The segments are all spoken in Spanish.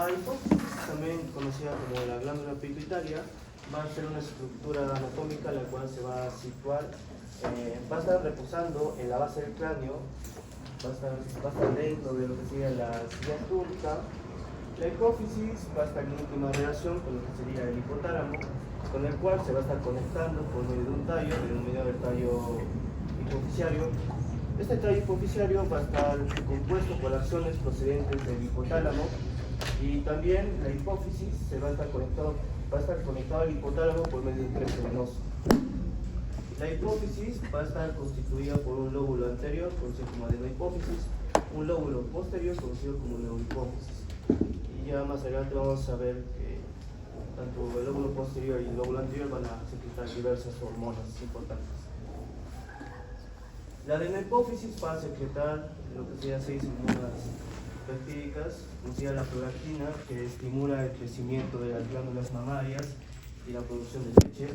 La hipófisis, también conocida como la glándula pituitaria, va a ser una estructura anatómica la cual se va a situar, va a estar reposando en la base del cráneo, va a estar dentro de lo que sería la silla túnica. La hipófisis va a estar en íntima relación con lo que sería el hipotálamo, con el cual se va a estar conectando por medio de un tallo, denominado el tallo hipofisiario. Este tallo hipofisiario va a estar compuesto por acciones procedentes del hipotálamo, y también la hipófisis va a estar conectado al hipotálamo por medio de un plexo venoso. La hipófisis va a estar constituida por un lóbulo anterior, conocido como adenohipófisis, un lóbulo posterior, conocido como neurohipófisis. Y ya más adelante vamos a ver que tanto el lóbulo posterior y el lóbulo anterior van a secretar diversas hormonas importantes. La adenohipófisis va a secretar lo que serían 6 hormonas peptídicas, conocida la prolactina, que estimula el crecimiento de las glándulas mamarias y la producción de leche.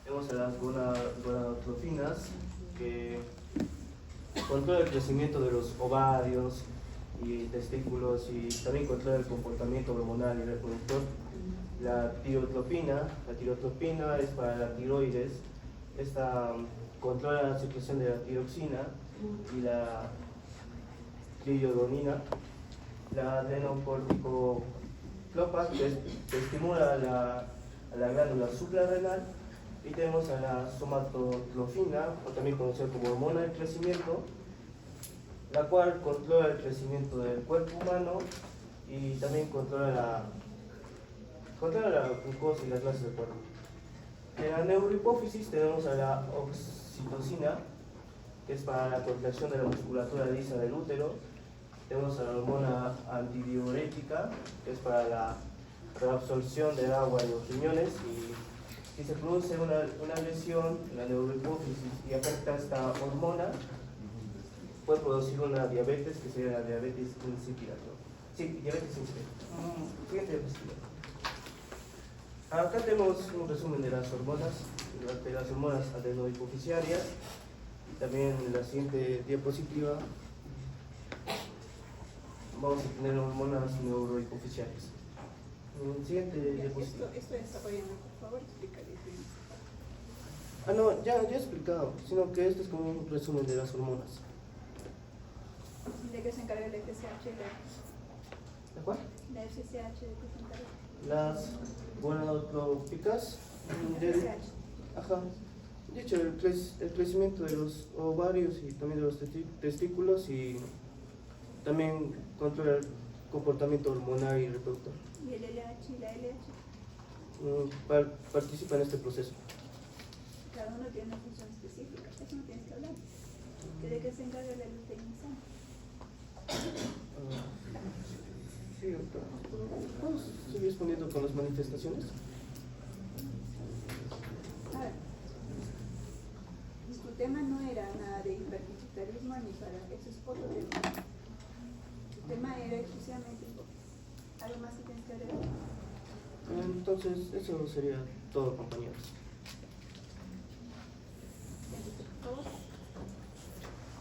Tenemos a las gonadotrofinas, que controla el crecimiento de los ovarios y testículos, y también controla el comportamiento hormonal y reproductor. La tirotropina es para la tiroides. Esta controla la secreción de la tiroxina y la triiodonina. La adenocorticoclopa, que estimula a la glándula suprarrenal. Y tenemos a la somatotrofina, o también conocida como hormona del crecimiento, la cual controla el crecimiento del cuerpo humano y también controla la glucosa y las grasas del cuerpo. En la neurohipófisis tenemos a la oxitocina, que es para la contracción de la musculatura lisa del útero. Tenemos a la hormona antidiurética, que es para la reabsorción del agua en los riñones, y si se produce una lesión en la neurohipófisis y afecta esta hormona, puede producir una diabetes, que sería la diabetes insípida. Sí, diabetes insípida. Siguiente diapositiva. Acá tenemos un resumen de las hormonas adenohipofisiarias, y también en la siguiente diapositiva vamos a tener hormonas neurohipofisiarias. Siguiente diapositiva. Esto desarrollame, por favor, explícale. No, ya he explicado, sino que esto es como un resumen de las hormonas. ¿De qué se encarga el FSH? ¿De cuál? ¿La FSH de qué se encarga? Las gonadotróficas. Ajá. Dicho, el crecimiento de los ovarios y también de los testículos, y también controla el comportamiento hormonal y reproductor. ¿Y el LH y la LH? Participa en este proceso. Cada uno tiene una función específica, eso no tienes que hablar. ¿De qué se encarga la luteinizante? Sí, doctor. ¿Vamos a seguir respondiendo con las manifestaciones? A ver, tu tema no era nada de hiperpituitarismo ni para eso, es otro tema. Tu tema era exclusivamente hipófisis. ¿Algo más que tienes que agregar? Entonces, eso sería todo, compañeros. Por favor.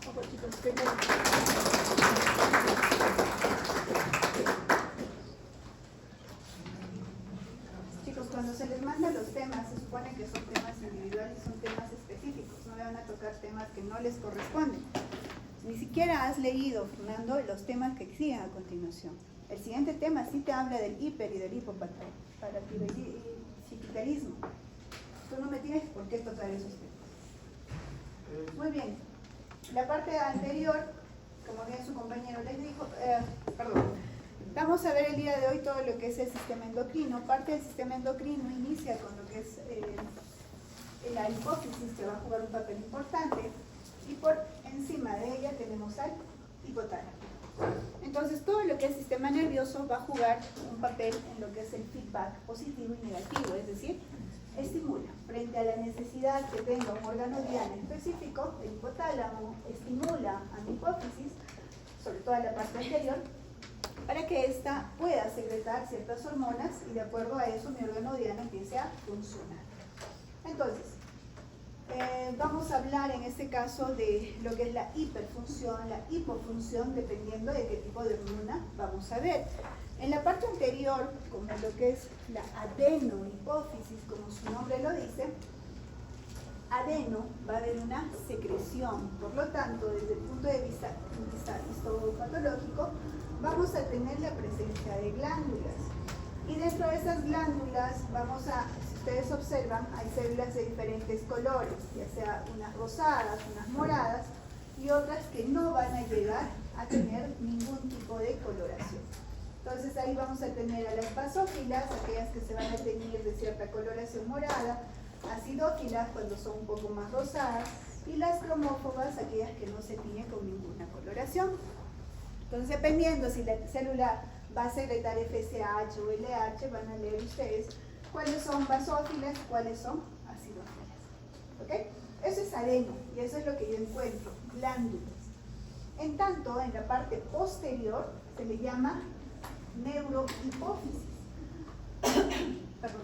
Ojo, chicos, primero. Chicos, cuando se les manda los temas, se supone que son temas individuales, son temas específicos, no le van a tocar temas que no les corresponden. Ni siquiera has leído, Fernando, los temas que siguen a continuación. El siguiente tema sí te habla del hiper y del hipoparathiroidismo. Tú no me tienes por qué tocar esos temas. Muy bien. La parte anterior, como bien su compañero les dijo, vamos a ver el día de hoy todo lo que es el sistema endocrino. Parte del sistema endocrino inicia con lo que es la hipófisis, que va a jugar un papel importante, y por encima de ella tenemos al hipotálamo. Entonces todo lo que es sistema nervioso va a jugar un papel en lo que es el feedback positivo y negativo, es decir, estimula. Frente a la necesidad que tenga un órgano diana específico, el hipotálamo estimula a mi hipófisis, sobre todo a la parte anterior, para que ésta pueda secretar ciertas hormonas y de acuerdo a eso mi órgano diana empiece a funcionar. Entonces, vamos a hablar en este caso de lo que es la hiperfunción, la hipofunción, dependiendo de qué tipo de hormona vamos a ver. En la parte anterior, como lo que es la adenohipófisis, como su nombre lo dice, adeno va a haber una secreción. Por lo tanto, desde el punto de vista histopatológico, vamos a tener la presencia de glándulas. Y dentro de esas glándulas si ustedes observan, hay células de diferentes colores, ya sea unas rosadas, unas moradas, y otras que no van a llegar a tener ningún tipo de coloración. Entonces ahí vamos a tener a las basófilas, aquellas que se van a teñir de cierta coloración morada, acidófilas cuando son un poco más rosadas, y las cromófobas, aquellas que no se tiñen con ninguna coloración. Entonces, dependiendo si la célula va a secretar FSH o LH, van a leer ustedes cuáles son basófilas, cuáles son acidófilas. ¿Ok? Eso es adeno, y eso es lo que yo encuentro, glándulas. En tanto, en la parte posterior se le llama neurohipófisis. Perdón.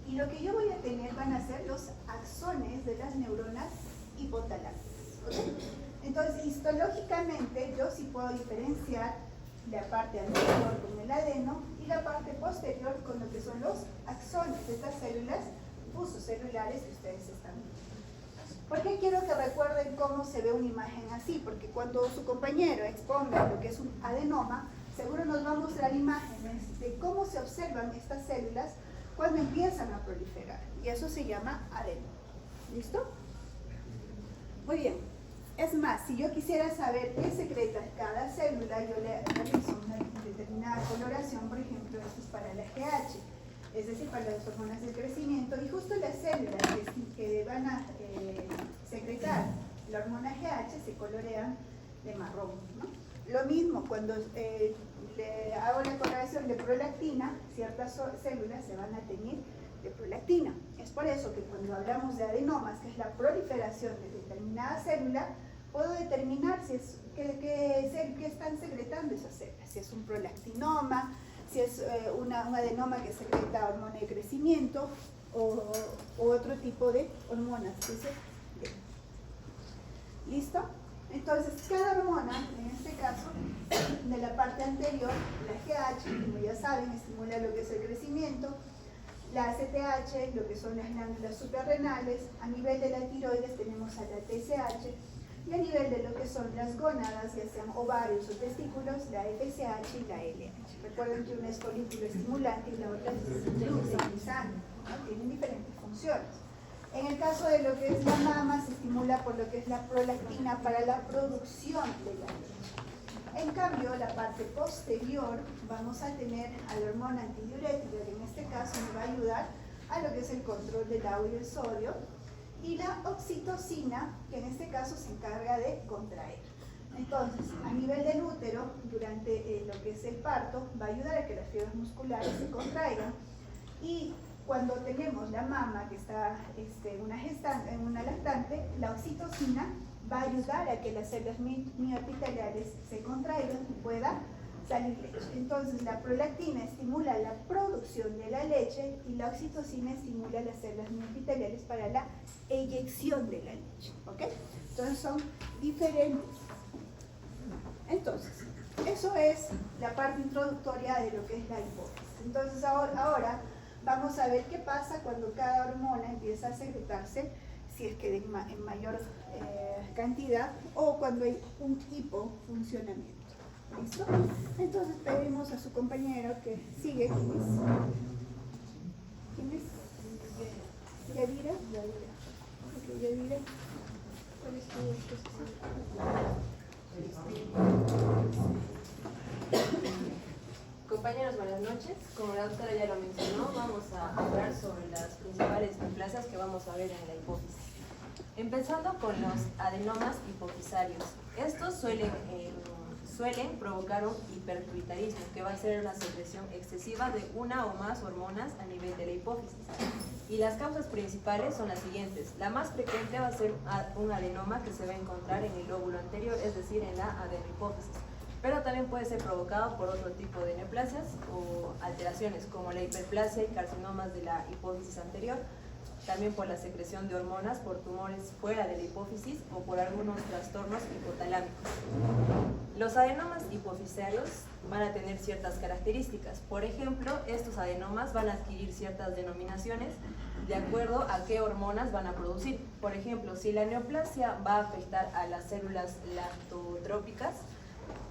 Y lo que yo voy a tener van a ser los axones de las neuronas hipotalámicas. ¿Okay? Entonces, histológicamente, yo sí puedo diferenciar la parte anterior con el adeno y la parte posterior con lo que son los axones, estas células fusocelulares que ustedes están viendo. ¿Por qué quiero que recuerden cómo se ve una imagen así? Porque cuando su compañero exponga lo que es un adenoma, seguro nos va a mostrar imágenes de cómo se observan estas células cuando empiezan a proliferar. Y eso se llama adeno. ¿Listo? Muy bien. Es más, si yo quisiera saber qué secreta cada célula, yo le realizo una determinada coloración, por ejemplo, esto es para la GH, es decir, para las hormonas del crecimiento, y justo las células que van a secretar la hormona GH se colorean de marrón, ¿no? Lo mismo cuando le hago la coloración de prolactina, ciertas células se van a teñir de prolactina. Es por eso que cuando hablamos de adenomas, que es la proliferación de determinada célula, puedo determinar si es qué están secretando esas células, si es un prolactinoma, si es un adenoma que secreta hormona de crecimiento o otro tipo de hormonas. ¿Listo? Entonces, cada hormona, en este caso, de la parte anterior, la GH, como ya saben, estimula lo que es el crecimiento, la ACTH, lo que son las glándulas suprarrenales, a nivel de la tiroides tenemos a la TSH, y a nivel de lo que son las gónadas, ya sean ovarios o testículos, la FSH y la LH. Recuerden que una es folículo estimulante y la otra es luteinizante, ¿no? Tienen diferentes funciones. En el caso de lo que es la mama, se estimula por lo que es la prolactina para la producción de la leche. En cambio, la parte posterior, vamos a tener a la hormona antidiurética, que en este caso me va a ayudar a lo que es el control del agua y el sodio, y la oxitocina, que en este caso se encarga de contraer. Entonces, a nivel del útero, durante lo que es el parto, va a ayudar a que las fibras musculares se contraigan, y cuando tenemos la mama que está en una lactante, la oxitocina va a ayudar a que las células mioepiteliales se contraigan y pueda salir leche. Entonces, la prolactina estimula la producción de la leche y la oxitocina estimula las células mioepiteliales para la eyección de la leche. ¿Ok? Entonces, son diferentes. Entonces, eso es la parte introductoria de lo que es la hipófisis. Entonces, ahora vamos a ver qué pasa cuando cada hormona empieza a secretarse, si es que en mayor cantidad o cuando hay un hipofuncionamiento. ¿Listo? Entonces pedimos a su compañero que sigue. ¿Quién es? Yadira. Ok, Yadira. ¿Cuál es tu exposición? Compañeros, buenas noches. Como la doctora ya lo mencionó, vamos a hablar sobre las principales neoplasias que vamos a ver en la hipófisis. Empezando con los adenomas hipofisarios. Estos suelen provocar un hiperpituitarismo, que va a ser una secreción excesiva de una o más hormonas a nivel de la hipófisis. Y las causas principales son las siguientes. La más frecuente va a ser un adenoma que se va a encontrar en el lóbulo anterior, es decir, en la adenohipófisis. Pero también puede ser provocado por otro tipo de neoplasias o alteraciones, como la hiperplasia y carcinomas de la hipófisis anterior, también por la secreción de hormonas, por tumores fuera de la hipófisis o por algunos trastornos hipotalámicos. Los adenomas hipofisiarios van a tener ciertas características. Por ejemplo, estos adenomas van a adquirir ciertas denominaciones de acuerdo a qué hormonas van a producir. Por ejemplo, si la neoplasia va a afectar a las células lactotrópicas,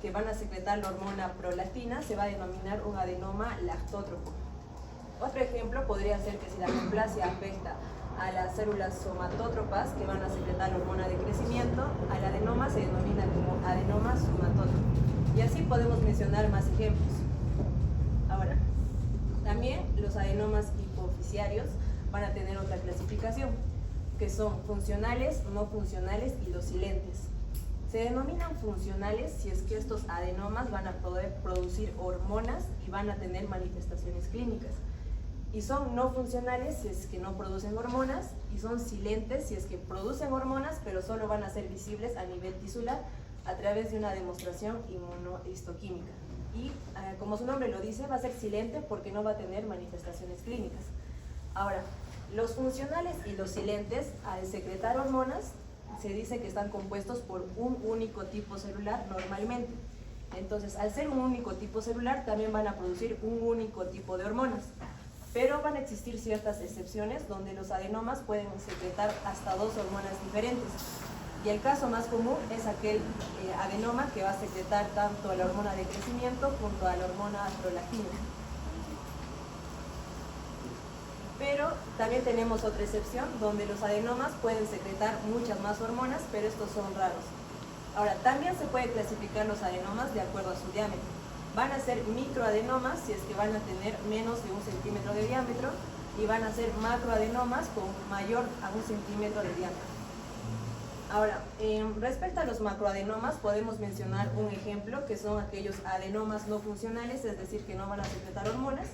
que van a secretar la hormona prolactina, se va a denominar un adenoma lactótropo. Otro ejemplo podría ser que si la neoplasia afecta a las células somatótropas, que van a secretar la hormona de crecimiento, al adenoma se denomina como adenoma somatótropo. Y así podemos mencionar más ejemplos. Ahora, también los adenomas hipofisiarios van a tener otra clasificación, que son funcionales, no funcionales y docilentes. Se denominan funcionales si es que estos adenomas van a poder producir hormonas y van a tener manifestaciones clínicas. Y son no funcionales si es que no producen hormonas, y son silentes si es que producen hormonas, pero solo van a ser visibles a nivel tisular a través de una demostración inmunohistoquímica. Y como su nombre lo dice, va a ser silente porque no va a tener manifestaciones clínicas. Ahora, los funcionales y los silentes, al secretar hormonas, se dice que están compuestos por un único tipo celular normalmente. Entonces, al ser un único tipo celular, también van a producir un único tipo de hormonas. Pero van a existir ciertas excepciones donde los adenomas pueden secretar hasta 2 hormonas diferentes. Y el caso más común es aquel adenoma que va a secretar tanto la hormona de crecimiento junto a la hormona prolactina. Pero también tenemos otra excepción donde los adenomas pueden secretar muchas más hormonas, pero estos son raros. Ahora, también se puede clasificar los adenomas de acuerdo a su diámetro. Van a ser microadenomas si es que van a tener menos de 1 centímetro de diámetro, y van a ser macroadenomas con mayor a 1 centímetro de diámetro. Ahora, respecto a los macroadenomas, podemos mencionar un ejemplo que son aquellos adenomas no funcionales, es decir, que no van a secretar hormonas,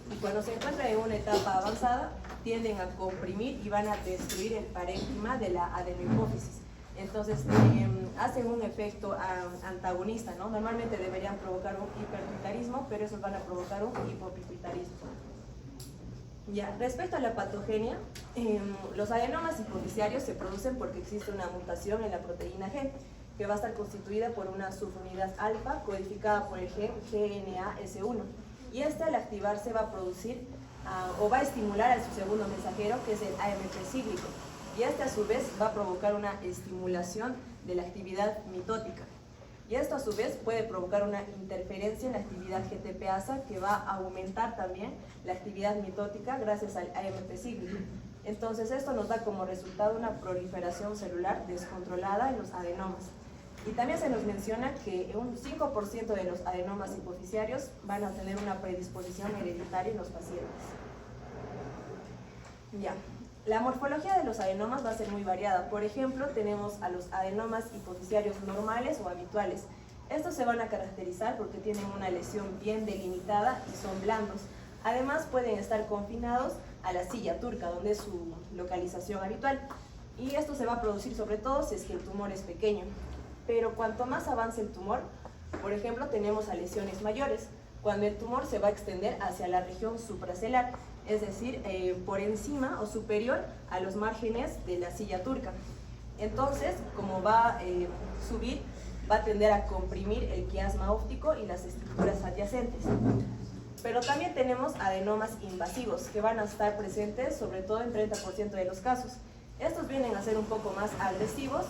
y cuando se encuentran en una etapa avanzada, tienden a comprimir y van a destruir el parénquima de la adenohipófisis. Entonces, hacen un efecto antagonista, ¿no? Normalmente deberían provocar un hiperpituitarismo, pero esos van a provocar un hipopituitarismo. Ya, respecto a la patogenia, los adenomas hipofisiarios se producen porque existe una mutación en la proteína G, que va a estar constituida por una subunidad alfa codificada por el gen GNAS1. Y al activarse va a producir o va a estimular a su segundo mensajero, que es el AMP cíclico. Y a su vez va a provocar una estimulación de la actividad mitótica. Y esto a su vez puede provocar una interferencia en la actividad GTPasa, que va a aumentar también la actividad mitótica gracias al AMP cíclico. Entonces esto nos da como resultado una proliferación celular descontrolada en los adenomas. Y también se nos menciona que un 5% de los adenomas hipofisiarios van a tener una predisposición hereditaria en los pacientes. Ya. La morfología de los adenomas va a ser muy variada. Por ejemplo, tenemos a los adenomas hipofisiarios normales o habituales. Estos se van a caracterizar porque tienen una lesión bien delimitada y son blandos. Además, pueden estar confinados a la silla turca, donde es su localización habitual. Y esto se va a producir sobre todo si es que el tumor es pequeño. Pero cuanto más avance el tumor, por ejemplo, tenemos a lesiones mayores, cuando el tumor se va a extender hacia la región supracelular, es decir, por encima o superior a los márgenes de la silla turca. Entonces, como va a subir, va a tender a comprimir el quiasma óptico y las estructuras adyacentes. Pero también tenemos adenomas invasivos, que van a estar presentes sobre todo en 30% de los casos. Estos vienen a ser un poco más agresivos,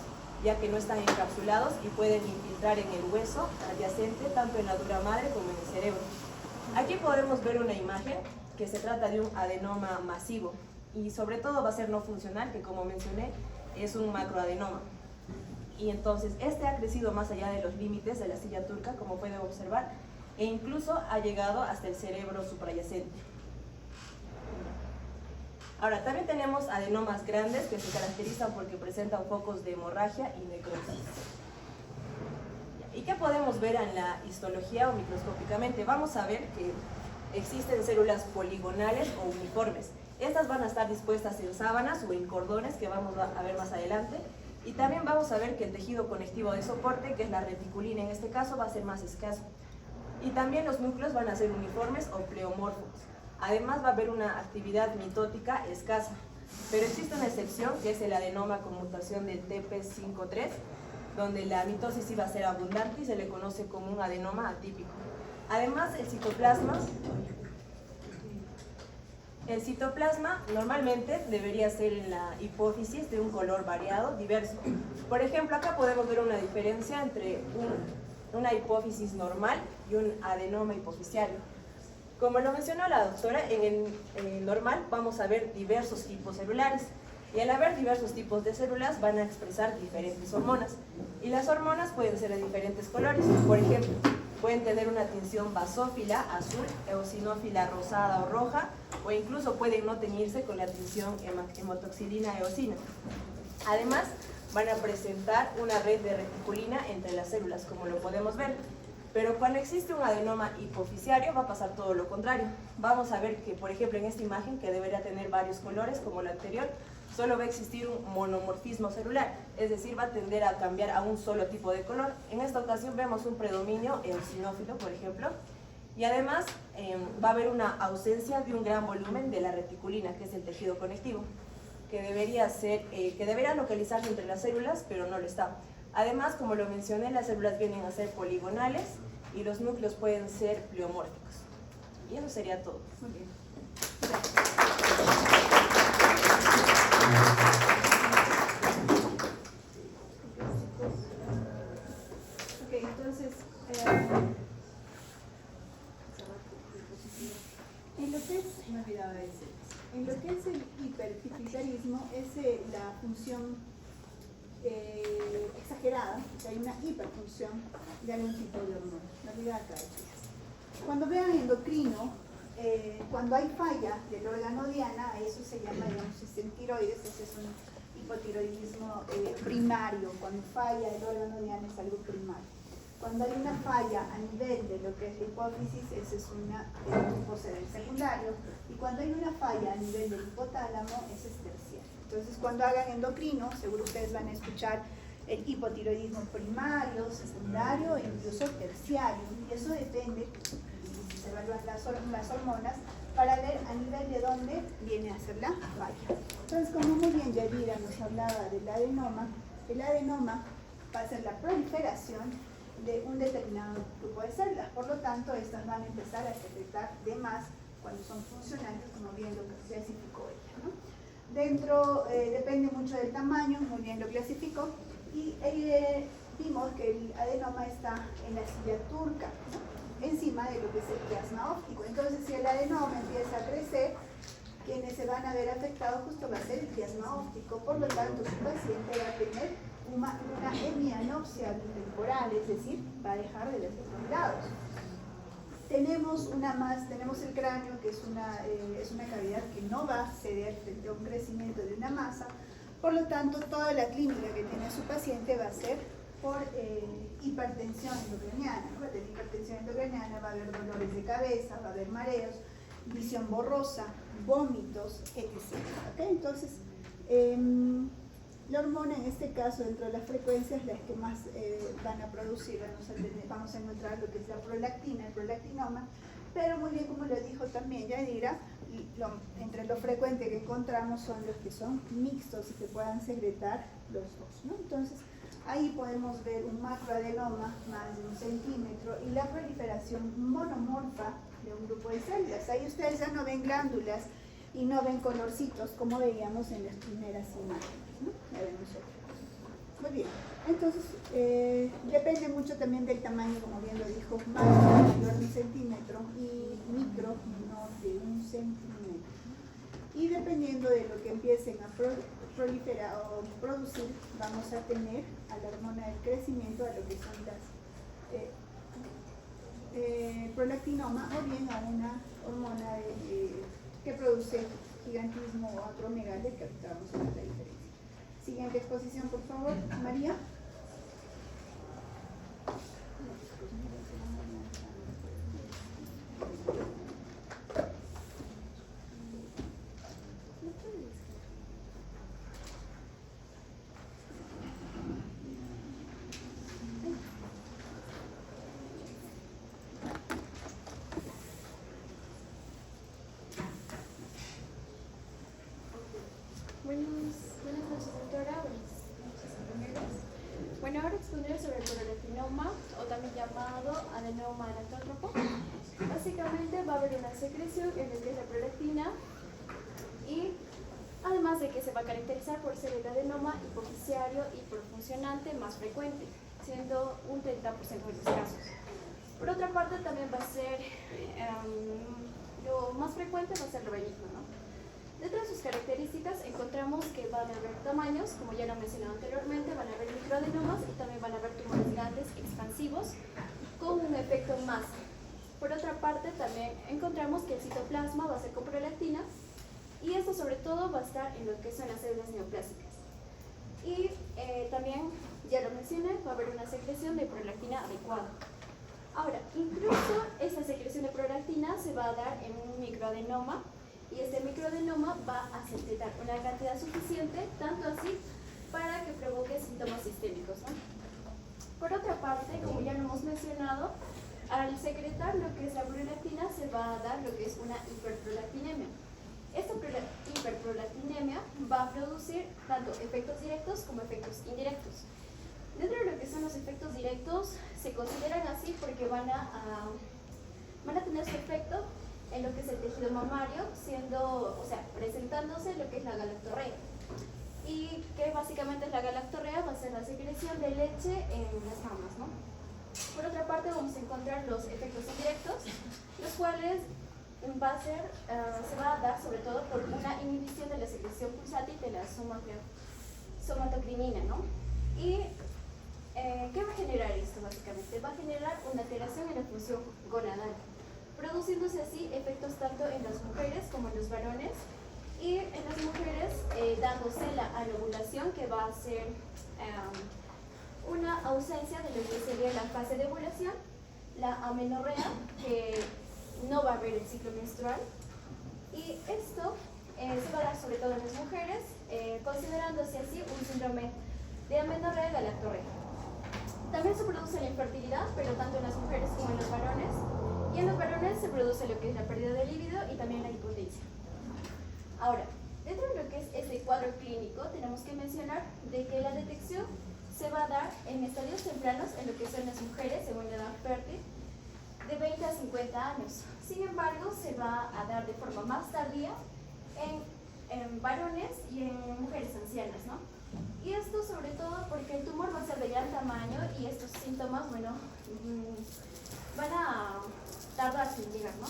ya que no están encapsulados y pueden infiltrar en el hueso adyacente, tanto en la dura madre como en el cerebro. Aquí podemos ver una imagen que se trata de un adenoma masivo y sobre todo va a ser no funcional, que como mencioné es un macroadenoma. Y entonces ha crecido más allá de los límites de la silla turca, como pueden observar, e incluso ha llegado hasta el cerebro suprayacente. Ahora, también tenemos adenomas grandes que se caracterizan porque presentan focos de hemorragia y necrosis. ¿Y qué podemos ver en la histología o microscópicamente? Vamos a ver que existen células poligonales o uniformes. Estas van a estar dispuestas en sábanas o en cordones, que vamos a ver más adelante. Y también vamos a ver que el tejido conectivo de soporte, que es la reticulina en este caso, va a ser más escaso. Y también los núcleos van a ser uniformes o pleomórficos. Además va a haber una actividad mitótica escasa. Pero existe una excepción, que es el adenoma con mutación del TP53, donde la mitosis iba a ser abundante y se le conoce como un adenoma atípico. Además, el citoplasma normalmente debería ser en la hipófisis de un color variado, diverso. Por ejemplo, acá podemos ver una diferencia entre una hipófisis normal y un adenoma hipofisiario. Como lo mencionó la doctora, en el normal vamos a ver diversos tipos celulares. Y al haber diversos tipos de células van a expresar diferentes hormonas. Y las hormonas pueden ser de diferentes colores. Por ejemplo, pueden tener una tinción basófila, azul, eosinófila, rosada o roja, o incluso pueden no teñirse con la tinción hematoxilina eosina. Además, van a presentar una red de reticulina entre las células, como lo podemos ver. Pero cuando existe un adenoma hipofisiario va a pasar todo lo contrario. Vamos a ver que, por ejemplo, en esta imagen, que debería tener varios colores como la anterior, solo va a existir un monomorfismo celular, es decir, va a tender a cambiar a un solo tipo de color. En esta ocasión vemos un predominio eosinófilo, por ejemplo, y además va a haber una ausencia de un gran volumen de la reticulina, que es el tejido conectivo, que debería localizarse entre las células, pero no lo está. Además, como lo mencioné, las células vienen a ser poligonales y los núcleos pueden ser pleomórficos. Y eso sería todo. Muy bien. Ok, entonces, en lo que es, me olvidaba de decir, en lo que es el hiperpituitarismo es la función exagerada, que hay una hiperfunción de algún tipo de hormona. Me olvidaba acá, chicas. Cuando vean endocrino, cuando hay falla del órgano diana, a eso se llama, digamos, sistema tiroides, ese es un hipotiroidismo primario. Cuando falla el órgano diana es algo primario. Cuando hay una falla a nivel de lo que es la hipófisis, ese es un grupo secundario. Y cuando hay una falla a nivel del hipotálamo, ese es terciario. Entonces, cuando hagan endocrino, seguro ustedes van a escuchar el hipotiroidismo primario, secundario e incluso terciario. Y eso depende, se evalúan las hormonas, para ver a nivel de dónde viene a ser la falla. Entonces, como muy bien Yadira nos hablaba del adenoma, el adenoma va a ser la proliferación de un determinado grupo de células. Por lo tanto, estas van a empezar a secretar de más cuando son funcionantes, como bien lo clasificó ella, ¿no? Dentro, depende mucho del tamaño, muy bien lo clasificó, y vimos que el adenoma está en la silla turca, ¿no? Encima de lo que es el chiasma óptico. Entonces, si el adenoma empieza a crecer, quienes se van a ver afectados justo va a ser el chiasma óptico. Por lo tanto, su paciente va a tener una hemianopsia bitemporal, es decir, va a dejar de ver los dos lados. Tenemos el cráneo, que es una cavidad que no va a ceder frente a un crecimiento de una masa. Por lo tanto, toda la clínica que tiene su paciente va a ser por hipertensión endocraniana. Va a tener hipertensión endocraniana, va a haber dolores de cabeza, va a haber mareos, visión borrosa, vómitos, etc. ¿Okay? Entonces, la hormona en este caso, dentro de las frecuencias, las que más van a producir, vamos a encontrar lo que es la prolactina, el prolactinoma, pero muy bien, como lo dijo también Yadira, entre lo frecuente que encontramos son los que son mixtos y que puedan secretar los dos, ¿no? Entonces, ahí podemos ver un macroadenoma más de 1 centímetro y la proliferación monomorfa de un grupo de células. Ahí ustedes ya no ven glándulas y no ven colorcitos como veíamos en las primeras imágenes, ¿no? Ya vemos otra cosa. Muy bien, entonces depende mucho también del tamaño, como bien lo dijo, macro mayor de 1 centímetro y micro menor de 1 centímetro. Y dependiendo de lo que empiecen a proliferar o producir, vamos a tener a la hormona del crecimiento, a lo que son las prolactinoma, o bien a una hormona que produce gigantismo o acromegalia, que ahorita vamos a ver la diferencia. Siguiente exposición, por favor, María. adenoma galactótropo. Básicamente va a haber una secreción en lo que es la prolactina y además de que se va a caracterizar por ser el adenoma hipofisiario hiperfuncionante más frecuente, siendo un 30% de los casos. Por otra parte, también va a ser, lo más frecuente va a ser lo benigno, ¿no? Dentro de sus características encontramos que van a haber tamaños, como ya lo he mencionado anteriormente, van a haber microadenomas y también van a haber tumores grandes expansivos con un efecto en masa. Por otra parte, también encontramos que el citoplasma va a ser con prolactina y esto sobre todo va a estar en lo que son las células neoplásicas. Y también, ya lo mencioné, va a haber una secreción de prolactina adecuada. Ahora, incluso esta secreción de prolactina se va a dar en un microadenoma y este microadenoma va a secretar una cantidad suficiente, tanto así, para que provoque síntomas sistémicos, ¿no? Por otra parte, como ya lo hemos mencionado, al secretar lo que es la prolactina se va a dar lo que es una hiperprolactinemia. Esta hiperprolactinemia va a producir tanto efectos directos como efectos indirectos. Dentro de lo que son los efectos directos, se consideran así porque van a tener su efecto en lo que es el tejido mamario, presentándose lo que es la galactorrea. Y que básicamente la galactorrea va a ser la secreción de leche en las mamas, ¿no? Por otra parte, vamos a encontrar los efectos indirectos, los cuales se va a dar sobre todo por una inhibición de la secreción pulsátil de la somatocrinina, ¿no? Y ¿qué va a generar esto básicamente? Va a generar una alteración en la función gonadal, produciéndose así efectos tanto en las mujeres como en los varones, y en las mujeres dándose la anovulación, que va a ser una ausencia de lo que sería la fase de ovulación, la amenorrea, que no va a haber el ciclo menstrual, y esto se va a dar sobre todo en las mujeres, considerándose así un síndrome de amenorrea y galactorrea. También se produce la infertilidad, pero tanto en las mujeres como en los varones, y en los varones se produce lo que es la pérdida de líbido y también la impotencia. Ahora, dentro de lo que es este cuadro clínico, tenemos que mencionar de que la detección se va a dar en estadios tempranos en lo que son las mujeres según la edad fértil, de 20 a 50 años. Sin embargo, se va a dar de forma más tardía en varones y en mujeres ancianas, ¿no? Y esto sobre todo porque el tumor va a ser de gran tamaño y estos síntomas, van a tardar sin llegar, ¿no?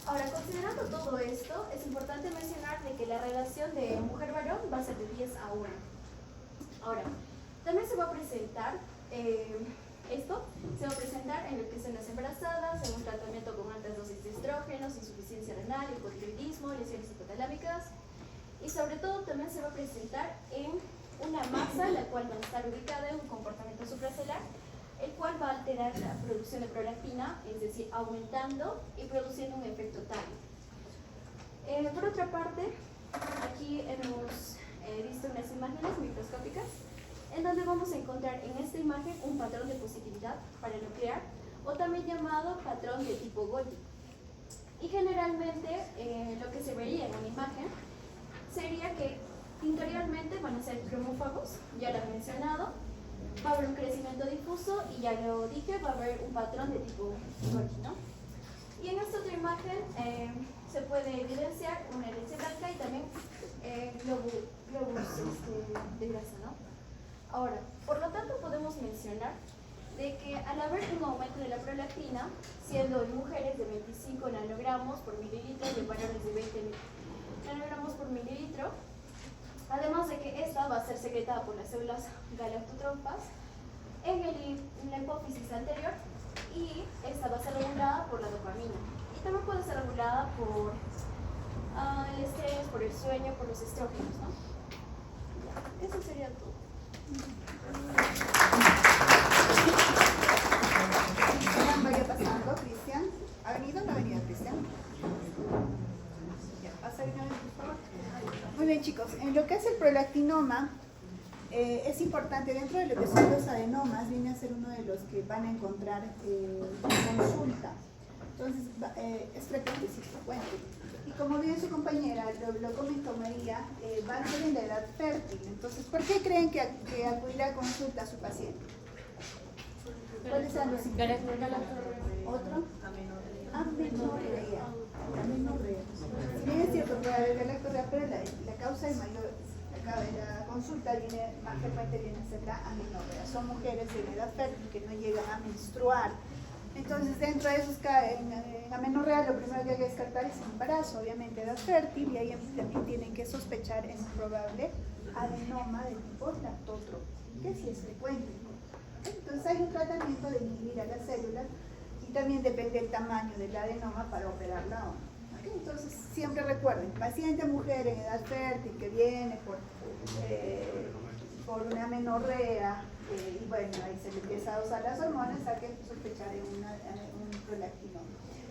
Ahora, considerando todo esto, es importante mencionar de que la relación de mujer-varón va a ser de 10 a 1. Ahora, también se va a presentar, se va a presentar en lo que son las embarazadas, en un tratamiento con altas dosis de estrógenos, insuficiencia renal, hipotiroidismo, lesiones hipotalámicas, y sobre todo también se va a presentar en una masa la cual va a estar ubicada en un comportamiento supracelular, el cual va a alterar la producción de prolactina, es decir, aumentando y produciendo un efecto tal. Por otra parte, aquí hemos visto unas imágenes microscópicas en donde vamos a encontrar en esta imagen un patrón de positividad paranuclear, o también llamado patrón de tipo Golgi. Y generalmente lo que se vería en una imagen sería que tintorialmente van a ser cromófagos, ya lo he mencionado, va a haber un crecimiento difuso y ya lo dije, va a haber un patrón de tipo Golgi, ¿no? Y en esta otra imagen se puede evidenciar una leche blanca y también globos de grasa, ¿no? Ahora, por lo tanto podemos mencionar de que al haber un aumento de la prolactina, siendo en mujeres de 25 nanogramos por mililitro y en varones de 20 nanogramos por mililitro, además de que esta va a ser secretada por las células galactotropas en la hipófisis anterior, y esta va a ser regulada por la dopamina, y también puede ser regulada por el estrés, por el sueño, por los estrógenos, ¿no? Ya, eso sería todo. Vaya pasando, Cristian. ¿Ha venido o no ha venido, Cristian? Ya, pasa de una vez, por favor. Muy bien, chicos. En lo que es el prolactinoma, es importante, dentro de lo que son los adenomas, viene a ser uno de los que van a encontrar en consulta. Entonces, es frecuente, sí, frecuente. Y como bien su compañera lo comentó María, va a ser en la edad fértil. Entonces, ¿por qué creen que acudirá a consulta a su paciente? ¿Cuáles eran los síntomas? ¿Otro? Amenorrea. Amenorrea. Si bien es cierto, puede haber galactorrea, pero la causa de mayor, la consulta viene, más frecuente viene a ser la amenorrea. Son mujeres de edad fértil que no llegan a menstruar. Entonces, dentro de esos en amenorrea, lo primero que hay que descartar es el embarazo, obviamente edad fértil, y ahí también tienen que sospechar en un probable adenoma de tipo lactótropo, que sí es frecuente. Entonces, hay un tratamiento de inhibir a las células y también depende del tamaño del adenoma para operarla o no. Entonces, siempre recuerden, paciente mujer en edad fértil que viene por una amenorrea, y bueno, ahí se le empieza a usar las hormonas, hay que sospechar de un prolactinoma.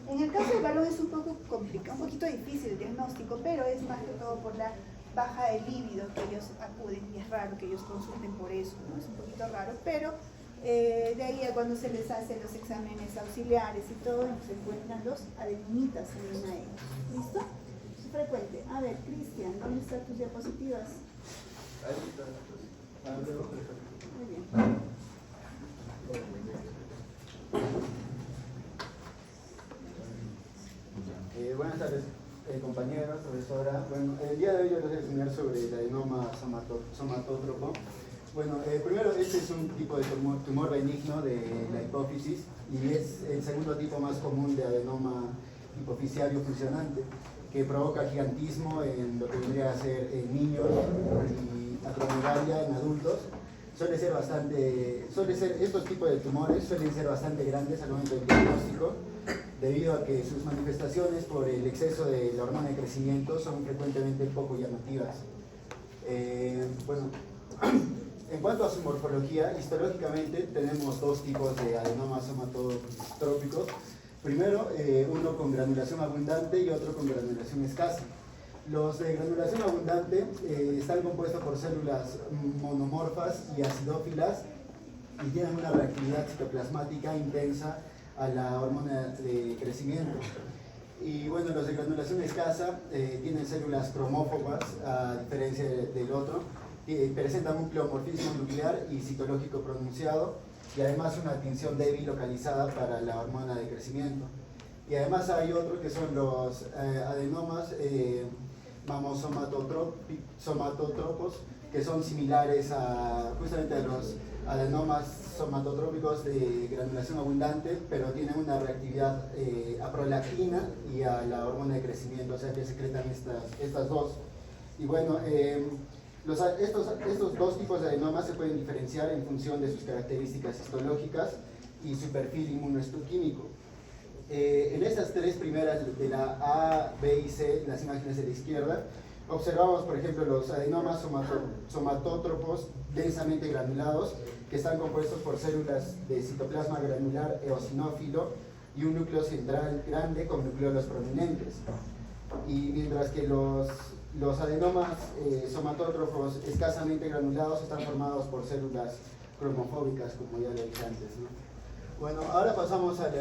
En el caso del varón es un poco complicado, un poquito difícil el diagnóstico, pero es más que todo por la baja de líbido que ellos acuden, y es raro que ellos consulten por eso, ¿no? Es un poquito raro, pero de ahí a cuando se les hacen los exámenes auxiliares y todo, se encuentran los adenomitas en ellos. ¿Listo? Es frecuente. A ver, Cristian, ¿dónde están tus diapositivas? Ahí está. Muy bien. Buenas tardes, compañeros, profesora. Bueno, el día de hoy yo les voy a enseñar sobre el adenoma somatótropo. Bueno, primero, este es un tipo de tumor benigno de la hipófisis y es el segundo tipo más común de adenoma hipoficiario funcionante, que provoca gigantismo en lo que vendría a ser en niños y acromegalia en adultos. Estos tipos de tumores suelen ser bastante grandes al momento del diagnóstico, debido a que sus manifestaciones por el exceso de la hormona de crecimiento son frecuentemente poco llamativas. Bueno, en cuanto a su morfología, histológicamente tenemos dos tipos de adenomas somatotrópicos. Primero, uno con granulación abundante y otro con granulación escasa. Los de granulación abundante están compuestos por células monomorfas y acidófilas y tienen una reactividad citoplasmática intensa a la hormona de crecimiento. Y bueno, los de granulación escasa tienen células cromófobas, a diferencia del otro, presentan un pleomorfismo nuclear y citológico pronunciado y además una tinción débil localizada para la hormona de crecimiento. Y además hay otros que son los adenomas mamosomatotropos, que son similares justamente a los adenomas somatotrópicos de granulación abundante, pero tienen una reactividad a prolactina y a la hormona de crecimiento, o sea que secretan estas dos. Y bueno, estos dos tipos de adenomas se pueden diferenciar en función de sus características histológicas y su perfil inmunohistoquímico. En estas tres primeras, de la A, B y C, las imágenes de la izquierda, observamos, por ejemplo, los adenomas somatótropos densamente granulados, que están compuestos por células de citoplasma granular eosinófilo y un núcleo central grande con nucleolos prominentes. Y mientras que los adenomas somatótropos escasamente granulados están formados por células cromofóbicas, como ya lo dije antes, ¿no? Bueno, ahora pasamos a la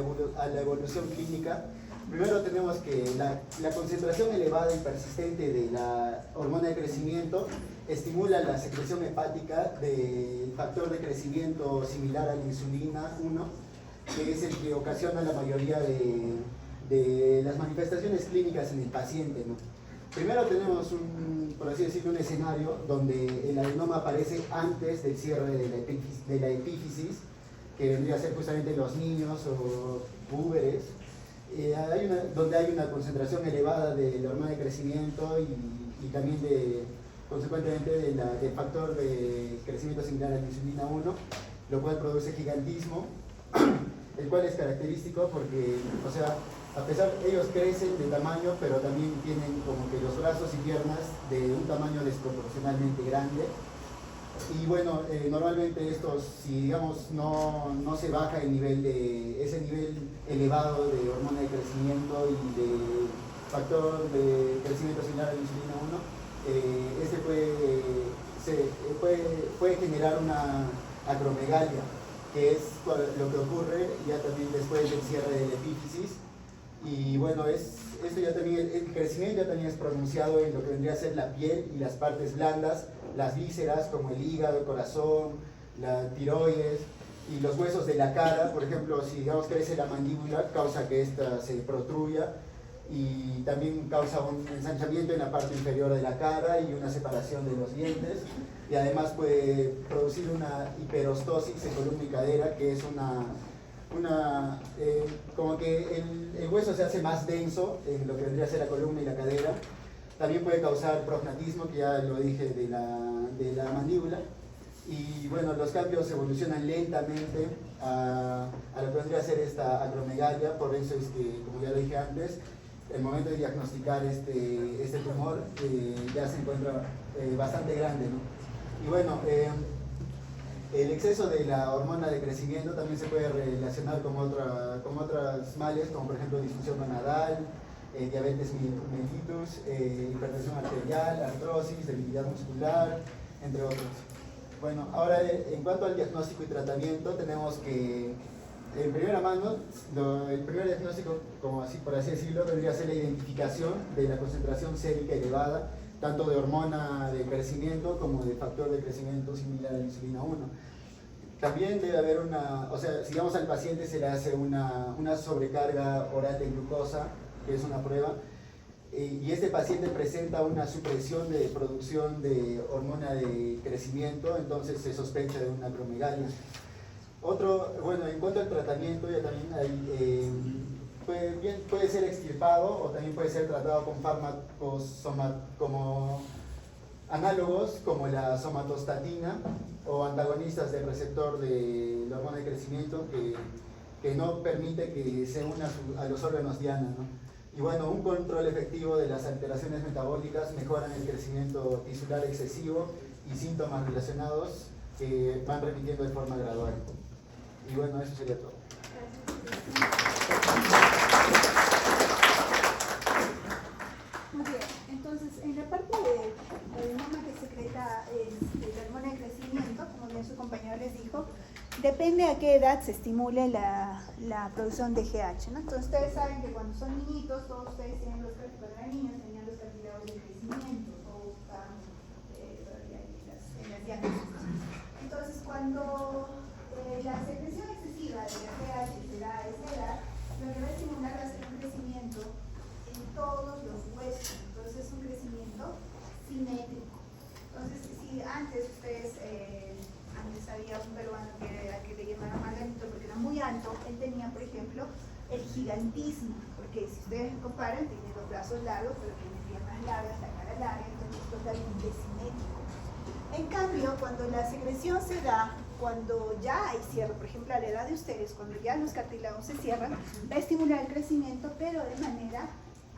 evolución clínica. Primero tenemos que la concentración elevada y persistente de la hormona de crecimiento estimula la secreción hepática del factor de crecimiento similar a la insulina 1, que es el que ocasiona la mayoría de las manifestaciones clínicas en el paciente, ¿no? Primero tenemos por así decirlo, un escenario donde el adenoma aparece antes del cierre de la epífisis, que vendría a ser justamente los niños o púberes, donde hay una concentración elevada de la hormona de crecimiento y también consecuentemente del factor de crecimiento similar a la insulina 1, lo cual produce gigantismo, el cual es característico porque, o sea, a pesar ellos crecen de tamaño, pero también tienen como que los brazos y piernas de un tamaño desproporcionalmente grande. Y bueno, normalmente estos, si digamos no se baja ese nivel elevado de hormona de crecimiento y de factor de crecimiento similar a la insulina 1, puede generar una acromegalia, que es lo que ocurre ya también después del cierre de la epífisis. Y bueno, el crecimiento ya también es pronunciado en lo que vendría a ser la piel y las partes blandas, las vísceras como el hígado, el corazón, la tiroides, Y los huesos de la cara, por ejemplo, si digamos crece la mandíbula, causa que ésta se protruya y también causa un ensanchamiento en la parte inferior de la cara y una separación de los dientes, y además puede producir una hiperostosis en columna y cadera, que es como que el hueso se hace más denso en lo que vendría a ser la columna y la cadera. También puede causar prognatismo, que ya lo dije, de la mandíbula. Y bueno, los cambios evolucionan lentamente a lo que vendría a ser esta acromegalia. Por eso es que, como ya lo dije antes, el momento de diagnosticar este tumor ya se encuentra bastante grande, ¿no? Y bueno, el exceso de la hormona de crecimiento también se puede relacionar con otros males, como por ejemplo disfunción gonadal, diabetes mellitus, hipertensión arterial, artrosis, debilidad muscular, entre otros. Bueno, ahora en cuanto al diagnóstico y tratamiento, tenemos que, en primera mano, el primer diagnóstico, como así, por así decirlo, vendría a ser la identificación de la concentración sérica elevada, tanto de hormona de crecimiento como de factor de crecimiento similar a la insulina 1. También debe haber si digamos al paciente se le hace una sobrecarga oral de glucosa, que es una prueba, y este paciente presenta una supresión de producción de hormona de crecimiento, entonces se sospecha de una acromegalia. Bueno, en cuanto al tratamiento, ya también puede ser extirpado o también puede ser tratado con fármacos como análogos como la somatostatina o antagonistas del receptor de la hormona de crecimiento que no permite que se una a los órganos diana, ¿no? Y bueno, un control efectivo de las alteraciones metabólicas mejoran el crecimiento tisular excesivo y síntomas relacionados que van repitiendo de forma gradual. Y bueno, eso sería todo. Muy bien, entonces en la parte de hormona que secreta la hormona de crecimiento, como bien su compañero les dijo, depende a qué edad se estimule la producción de GH, ¿no? Entonces ustedes saben que cuando son niñitos, todos ustedes tienen cuando eran niños tenían los cartílagos de crecimiento, todos estaban todavía en las diagnósticos. Entonces cuando la secreción excesiva de la GH se da a esa edad, lo que va a estimular va a ser un crecimiento en todos los huesos, entonces es un crecimiento simétrico. Entonces si antes ustedes antes había un peruano que le llamaban Margarito porque era muy alto, él tenía, por ejemplo, el gigantismo, porque si ustedes comparan, tiene los brazos largos, pero tiene piernas largas, la cara larga, entonces es totalmente simétrico. En cambio, cuando la secreción se da, cuando ya hay cierre, por ejemplo, a la edad de ustedes, cuando ya los cartílagos se cierran, va a estimular el crecimiento, pero de manera